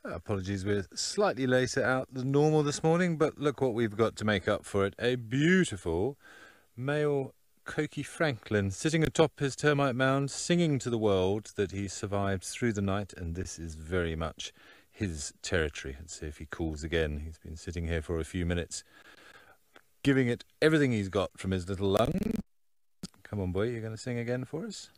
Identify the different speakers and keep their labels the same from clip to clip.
Speaker 1: Apologies, we're slightly later out than normal this morning, but look what we've got to make up for it. A beautiful male Coqui Francolin sitting atop his termite mound, singing to the world that he survived through the night, and this is very much his territory. Let's see if he calls again. He's been sitting here for a few minutes, giving it everything he's got from his little lungs. Come on, boy, you're going to sing again for us?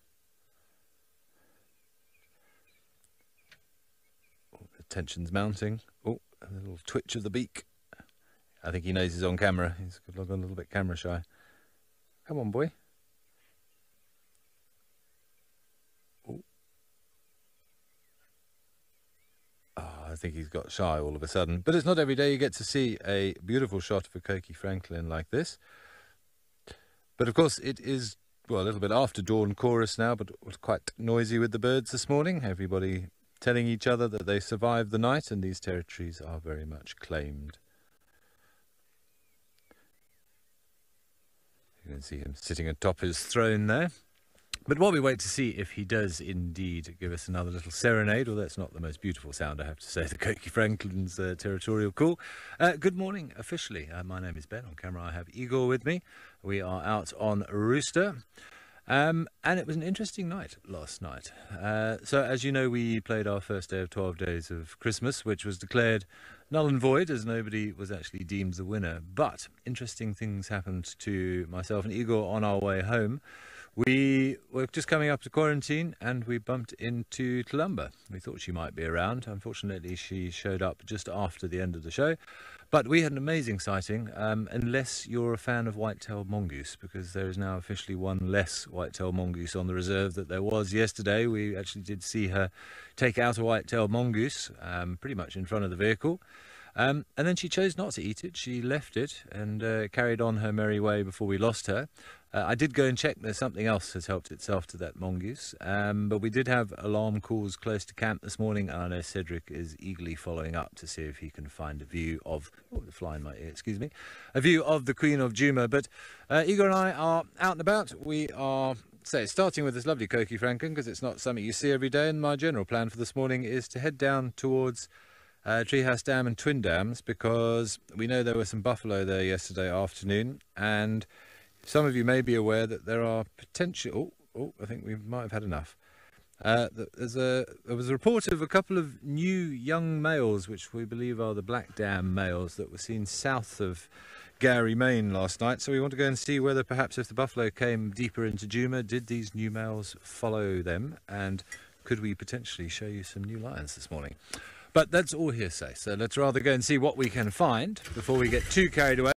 Speaker 1: Tension's mounting. Oh, a little twitch of the beak. I think he knows he's on camera. He's a little bit camera shy. Come on, boy. Oh. I think he's got shy all of a sudden. But it's not every day you get to see a beautiful shot of a Coqui Francolin like this. But of course it is, well, a little bit after dawn chorus now, but it was quite noisy with the birds this morning. Everybody telling each other that they survived the night, and these territories are very much claimed. You can see him sitting atop his throne there. But while we wait to see if he does indeed give us another little serenade, well, that's not the most beautiful sound, I have to say, the Coqui Francolin's territorial call. Good morning, officially. My name is Ben. On camera I have Igor with me. We are out on Rooster. And it was an interesting night last night. So as you know, we played our first day of 12 days of Christmas, which was declared null and void as nobody was actually deemed the winner. But interesting things happened to myself and Igor on our way home. We were just coming up to quarantine and we bumped into Columba. We thought she might be around. Unfortunately, she showed up just after the end of the show. But we had an amazing sighting, unless you're a fan of white-tailed mongoose, because there is now officially one less white-tailed mongoose on the reserve that there was yesterday. We actually did see her take out a white-tailed mongoose, pretty much in front of the vehicle. And then she chose not to eat it. She left it and carried on her merry way before we lost her. I did go and check. There's something else has helped itself to that mongoose. But we did have alarm calls close to camp this morning, and I know Cedric is eagerly following up to see if he can find a view of, oh, the fly in my ear, excuse me, a view of the Queen of Juma. But Igor and I are out and about. We are, starting with this lovely Coqui Francolin, because it's not something you see every day, and my general plan for this morning is to head down towards Treehouse Dam and Twin Dams, because we know there were some buffalo there yesterday afternoon, and some of you may be aware that there are potential... I think we might have had enough. There was a report of a couple of new young males, which we believe are the Black Dam males, that were seen south of Gowrie, Maine last night. So we want to go and see whether perhaps if the buffalo came deeper into Juma, did these new males follow them, and could we potentially show you some new lions this morning? But that's all hearsay, so let's rather go and see what we can find before we get too carried away.